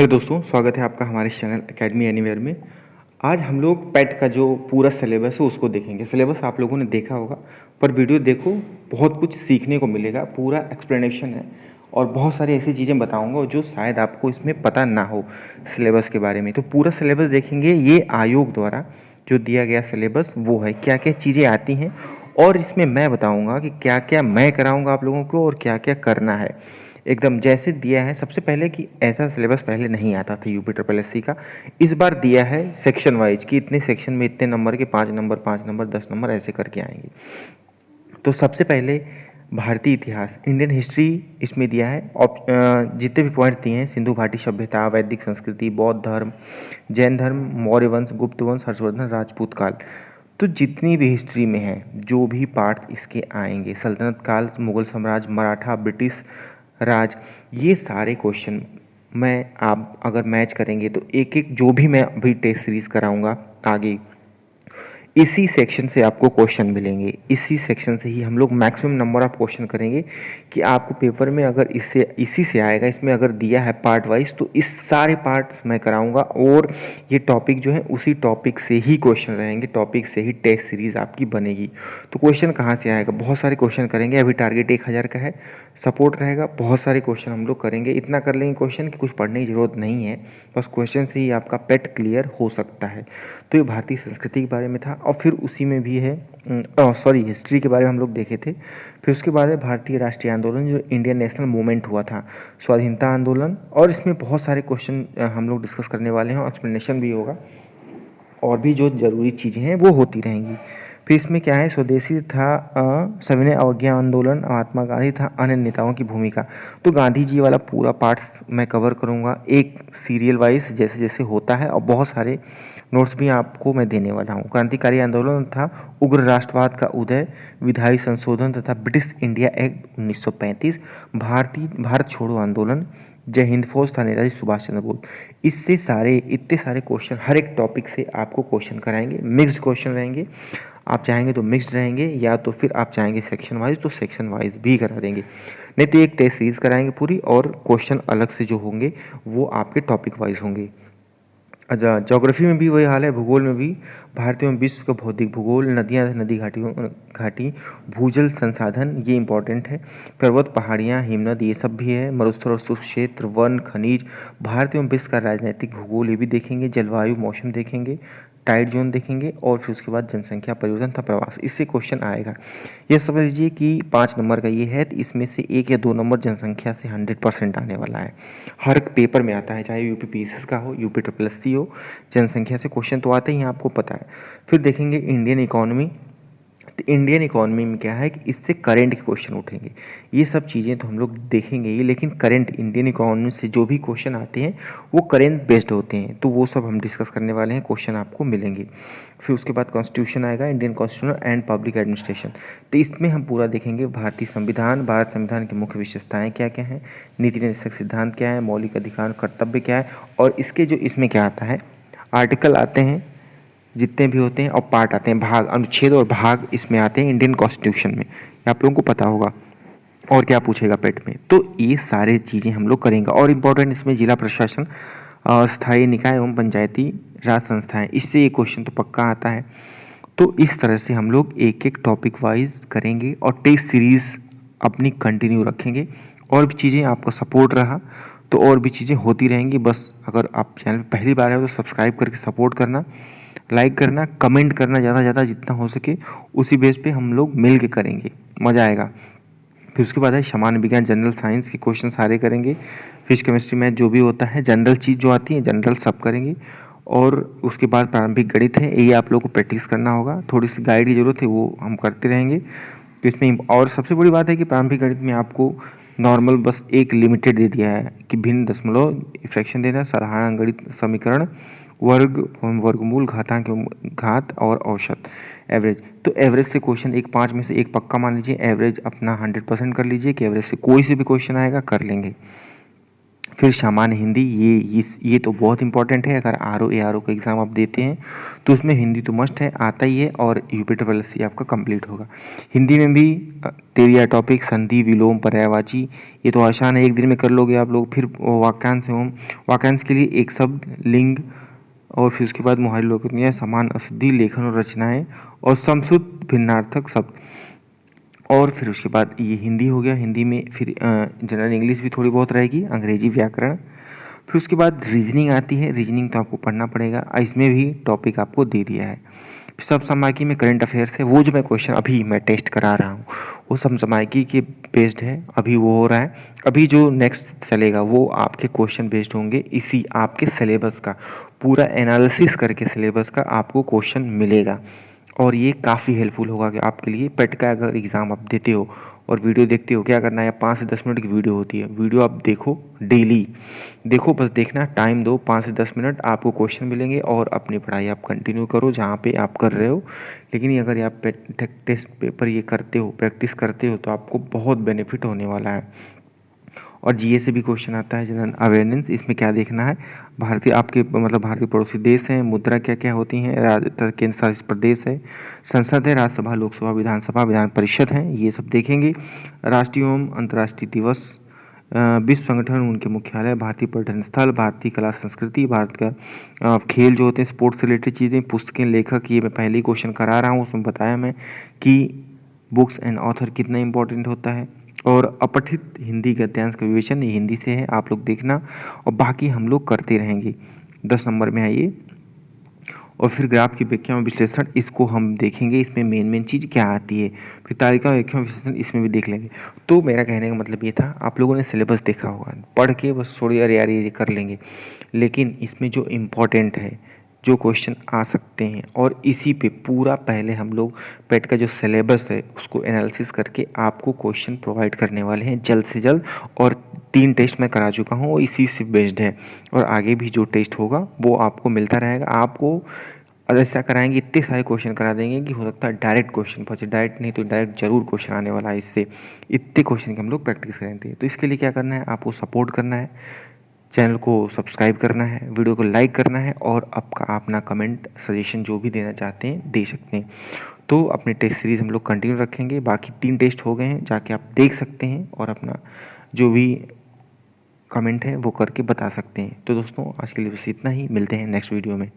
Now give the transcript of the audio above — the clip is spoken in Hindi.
हेलो दोस्तों, स्वागत है आपका हमारे चैनल एकेडमी एनीवेयर में। आज हम लोग पेट का जो पूरा सिलेबस है उसको देखेंगे। सिलेबस आप लोगों ने देखा होगा, पर वीडियो देखो, बहुत कुछ सीखने को मिलेगा। पूरा एक्सप्लेनेशन है और बहुत सारी ऐसी चीज़ें बताऊंगा जो शायद आपको इसमें पता ना हो सिलेबस के बारे में। तो पूरा सिलेबस देखेंगे। ये आयोग द्वारा जो दिया गया सिलेबस वो है, क्या क्या चीज़ें आती हैं और इसमें मैं बताऊँगा कि क्या क्या मैं कराऊँगा आप लोगों को और क्या क्या करना है। एकदम जैसे दिया है। सबसे पहले कि ऐसा सिलेबस पहले नहीं आता था यूपी ट्रिपल एससी का। इस बार दिया है सेक्शन वाइज कि इतने सेक्शन में इतने नंबर के 5 नंबर 10 नंबर ऐसे करके आएंगे। तो सबसे पहले भारतीय इतिहास, इंडियन हिस्ट्री इसमें दिया है। जितने भी पॉइंट्स दिए हैं, सिंधु घाटी सभ्यता, वैदिक संस्कृति, बौद्ध धर्म, जैन धर्म, मौर्य वंश, गुप्त वंश, हर्षवर्धन, राजपूत काल। तो जितनी भी हिस्ट्री में है, जो भी पार्ट इसके आएंगे, सल्तनत काल, मुगल साम्राज्य, मराठा, ब्रिटिश राज, ये सारे क्वेश्चन मैं आप अगर मैच करेंगे तो एक एक जो भी मैं अभी टेस्ट सीरीज कराऊंगा आगे, इसी सेक्शन से आपको क्वेश्चन मिलेंगे। इसी सेक्शन से ही हम लोग मैक्सिमम नंबर ऑफ क्वेश्चन करेंगे कि आपको पेपर में अगर इससे इसी से आएगा, इसमें अगर दिया है पार्ट वाइज, तो इस सारे पार्ट्स मैं कराऊंगा और ये टॉपिक जो है उसी टॉपिक से ही क्वेश्चन रहेंगे, टॉपिक से ही टेस्ट सीरीज आपकी बनेगी। तो क्वेश्चन कहाँ से आएगा? बहुत सारे क्वेश्चन करेंगे। अभी टारगेट 1000 का है, सपोर्ट रहेगा। बहुत सारे क्वेश्चन हम लोग करेंगे। इतना कर लेंगे क्वेश्चन कि कुछ पढ़ने की जरूरत नहीं है, बस क्वेश्चन से ही आपका पेट क्लियर हो सकता है। तो ये भारतीय संस्कृति के बारे में था और फिर उसी में भी है हिस्ट्री के बारे में हम लोग देखे थे। फिर उसके बाद है भारतीय राष्ट्रीय आंदोलन, जो इंडियन नेशनल मूवमेंट हुआ था, स्वाधीनता आंदोलन। और इसमें बहुत सारे क्वेश्चन हम लोग डिस्कस करने वाले हैं और एक्सप्लेनेशन भी होगा और भी जो ज़रूरी चीज़ें हैं वो होती रहेंगी। फिर इसमें क्या है, स्वदेशी था, सविनय अवज्ञा आंदोलन, महात्मा गांधी था, अन्य नेताओं की भूमिका। तो गांधी जी वाला पूरा पार्ट मैं कवर करूँगा एक सीरियल वाइज जैसे जैसे होता है, और बहुत सारे नोट्स भी आपको मैं देने वाला हूँ। क्रांतिकारी आंदोलन था, उग्र राष्ट्रवाद का उदय, विधायी संशोधन तथा ब्रिटिश इंडिया एक्ट 1935, भारत छोड़ो आंदोलन, जय हिंद फौज था नेताजी सुभाष चंद्र बोस। इससे सारे इतने सारे क्वेश्चन हर एक टॉपिक से आपको क्वेश्चन कराएंगे। मिक्स्ड क्वेश्चन रहेंगे, आप चाहेंगे तो मिक्स्ड रहेंगे, या तो फिर आप चाहेंगे सेक्शन वाइज तो सेक्शन वाइज भी करा देंगे। नहीं तो एक टेस्ट सीरीज कराएंगे पूरी, और क्वेश्चन अलग से जो होंगे वो आपके टॉपिक वाइज होंगे। अच्छा, ज्योग्राफी में भी वही हाल है, भूगोल में भी। भारतीय एवं विश्व का भौतिक भूगोल, नदियाँ, नदी घाटी, भूजल संसाधन, ये इंपॉर्टेंट है। पर्वत, पहाड़ियाँ, हिमनद, ये सब भी है। मरुस्थल और शुष्क क्षेत्र, वन, खनिज। भारतीय एवं विश्व का राजनीतिक भूगोल, ये भी देखेंगे। जलवायु, मौसम देखेंगे। टाइड जोन देखेंगे। और फिर उसके बाद जनसंख्या परिवर्तन तथा प्रवास, इससे क्वेश्चन आएगा। ये समझ लीजिए कि 5 नंबर का ये है, तो इसमें से 1 या 2 नंबर जनसंख्या से 100% आने वाला है। हर पेपर में आता है, चाहे यूपी पीएससी का हो, यूपी ट्रिपल एससी हो, जनसंख्या से क्वेश्चन तो आते ही हैं, आपको पता है। फिर देखेंगे इंडियन इकोनॉमी। तो इंडियन इकोनॉमी में क्या है कि इससे करंट के क्वेश्चन उठेंगे। ये सब चीज़ें तो हम लोग देखेंगे ही, लेकिन करंट इंडियन इकोनॉमी से जो भी क्वेश्चन आते हैं वो करंट बेस्ड होते हैं, तो वो सब हम डिस्कस करने वाले हैं, क्वेश्चन आपको मिलेंगे। फिर उसके बाद कॉन्स्टिट्यूशन आएगा, Indian constitution and public administration. तो इसमें हम पूरा देखेंगे भारतीय संविधान, भारत संविधान की मुख्य विशेषताएँ क्या क्या हैं, नीति निर्देशक सिद्धांत क्या है, मौलिक अधिकार कर्तव्य क्या है, और इसके जो इसमें क्या आता है, आर्टिकल आते हैं जितने भी होते हैं, और पार्ट आते हैं, भाग, अनुच्छेद और भाग इसमें आते हैं इंडियन कॉन्स्टिट्यूशन में, ये आप लोगों को पता होगा। और क्या पूछेगा पेट में, तो ये सारे चीज़ें हम लोग करेंगे। और इम्पोर्टेंट इसमें जिला प्रशासन, स्थायी निकाय एवं पंचायती राज संस्थाएं, इससे ये क्वेश्चन तो पक्का आता है। तो इस तरह से हम लोग एक एक टॉपिक वाइज करेंगे और टेस्ट सीरीज़ अपनी कंटिन्यू रखेंगे। और भी चीज़ें आपको सपोर्ट रहा तो और भी चीज़ें होती रहेंगी। बस अगर आप चैनल पर पहली बार है तो सब्सक्राइब करके सपोर्ट करना, लाइक करना, कमेंट करना, ज़्यादा से ज़्यादा जितना हो सके। उसी बेस पे हम लोग मिल के करेंगे, मज़ा आएगा। फिर उसके बाद है सामान्य विज्ञान, जनरल साइंस के क्वेश्चन सारे करेंगे। फिजिक्स, केमिस्ट्री, मैथ, जो भी होता है जनरल चीज़ जो आती है जनरल सब करेंगे। और उसके बाद प्रारंभिक गणित है, ये आप लोगों को प्रैक्टिस करना होगा, थोड़ी सी गाइड की ज़रूरत है, वो हम करते रहेंगे। तो इसमें और सबसे बड़ी बात है कि प्रारंभिक गणित में आपको नॉर्मल बस एक लिमिटेड दे दिया है कि भिन्न दशमलव, फ्रैक्शन देना, साधारण गणित समीकरण, वर्ग, वर्गमूल, घातांक, घात और औसत, एवरेज। तो एवरेज से क्वेश्चन एक 5 में से एक पक्का मान लीजिए, एवरेज अपना 100% कर लीजिए कि एवरेज से कोई से भी क्वेश्चन आएगा कर लेंगे। फिर सामान्य हिंदी, ये तो बहुत इंपॉर्टेंट है। अगर R O A R O का एग्ज़ाम आप देते हैं तो उसमें हिंदी तो मस्ट है, आता ही है, और यूपी ट्रिपल एस सी आपका कंप्लीट होगा। हिंदी में भी तेलिया टॉपिक, संधि, विलोम, पर्यायवाची, ये तो आसान है, एक दिन में कर लोगे आप लोग। फिर वाक्यांश एवं वाक्यांश के लिए एक शब्द, लिंग, और फिर उसके बाद मुहावरे, लोकोक्तियाँ, समान अशुद्धि, लेखन और रचनाएं, और समश्रुत भिन्नार्थक शब्द। और फिर उसके बाद ये हिंदी हो गया। हिंदी में फिर जनरल इंग्लिश भी थोड़ी बहुत रहेगी, अंग्रेजी व्याकरण। फिर उसके बाद रीजनिंग आती है। रीजनिंग तो आपको पढ़ना पड़ेगा, इसमें भी टॉपिक आपको दे दिया है। सब समायकी में करंट अफेयर्स है, वो जो मैं क्वेश्चन अभी मैं टेस्ट करा रहा हूँ वो सब समायकी के बेस्ड है, अभी वो हो रहा है। अभी जो नेक्स्ट चलेगा वो आपके क्वेश्चन बेस्ड होंगे, इसी आपके सिलेबस का पूरा एनालिसिस करके सिलेबस का आपको क्वेश्चन मिलेगा। और ये काफ़ी हेल्पफुल होगा कि आपके लिए पेट का अगर एग्ज़ाम आप देते हो और वीडियो देखते हो, क्या करना है, 5 से 10 मिनट की वीडियो होती है, वीडियो आप देखो, डेली देखो, बस देखना, टाइम दो 5 से 10 मिनट, आपको क्वेश्चन मिलेंगे और अपनी पढ़ाई आप कंटिन्यू करो जहाँ पे आप कर रहे हो। लेकिन अगर आप टेस्ट पेपर ये करते हो, प्रैक्टिस करते हो, तो आपको बहुत बेनिफिट होने वाला है। और जीए से भी क्वेश्चन आता है, जनरल अवेयरनेस। इसमें क्या देखना है, भारतीय आपके मतलब भारतीय पड़ोसी देश हैं, मुद्रा क्या क्या होती हैं, केंद्र शासित प्रदेश है, संसद है, राज्यसभा, लोकसभा, विधानसभा, विधान परिषद है, ये सब देखेंगे। राष्ट्रीय एवं अंतर्राष्ट्रीय दिवस, विश्व संगठन, उनके मुख्यालय, भारतीय पर्यटन स्थल, भारतीय कला संस्कृति, भारत का खेल जो होते हैं, स्पोर्ट्स से रिलेटेड चीज़ें, पुस्तकें, लेखक, ये मैं पहले ही क्वेश्चन करा रहा हूँ, उसमें बताया मैं कि बुक्स एंड ऑथर कितना इंपॉर्टेंट होता है। और अपठित हिंदी गद्यांश का विवेचन, ये हिंदी से है, आप लोग देखना, और बाकी हम लोग करते रहेंगे। 10 नंबर में है ये। और फिर ग्राफ की व्याख्या और विश्लेषण, इसको हम देखेंगे, इसमें मेन चीज़ क्या आती है। फिर तालिका व्याख्या और विश्लेषण, इसमें भी देख लेंगे। तो मेरा कहने का मतलब ये था, आप लोगों ने सिलेबस देखा होगा, पढ़ के बस छोड़िए, अरे यार ये कर लेंगे, लेकिन इसमें जो इम्पोर्टेंट है, जो क्वेश्चन आ सकते हैं, और इसी पे पूरा पहले हम लोग पेट का जो सिलेबस है उसको एनालिसिस करके आपको क्वेश्चन प्रोवाइड करने वाले हैं जल्द से जल्द। और 3 टेस्ट मैं करा चुका हूँ, वो इसी से बेस्ड है, और आगे भी जो टेस्ट होगा वो आपको मिलता रहेगा। आपको ऐसा कराएंगे, इतने सारे क्वेश्चन करा देंगे कि हो सकता है डायरेक्ट क्वेश्चन पहुँचे, डायरेक्ट नहीं तो डायरेक्ट जरूर क्वेश्चन आने वाला है इससे। इतने क्वेश्चन की हम लोग प्रैक्टिस करेंगे। तो इसके लिए क्या करना है, आपको सपोर्ट करना है, चैनल को सब्सक्राइब करना है, वीडियो को लाइक करना है, और आपका अपना कमेंट सजेशन जो भी देना चाहते हैं दे सकते हैं। तो अपने टेस्ट सीरीज़ हम लोग कंटिन्यू रखेंगे। बाकी 3 टेस्ट हो गए हैं, जाके आप देख सकते हैं और अपना जो भी कमेंट है वो करके बता सकते हैं। तो दोस्तों आज के लिए बस इतना ही, मिलते हैं नेक्स्ट वीडियो में।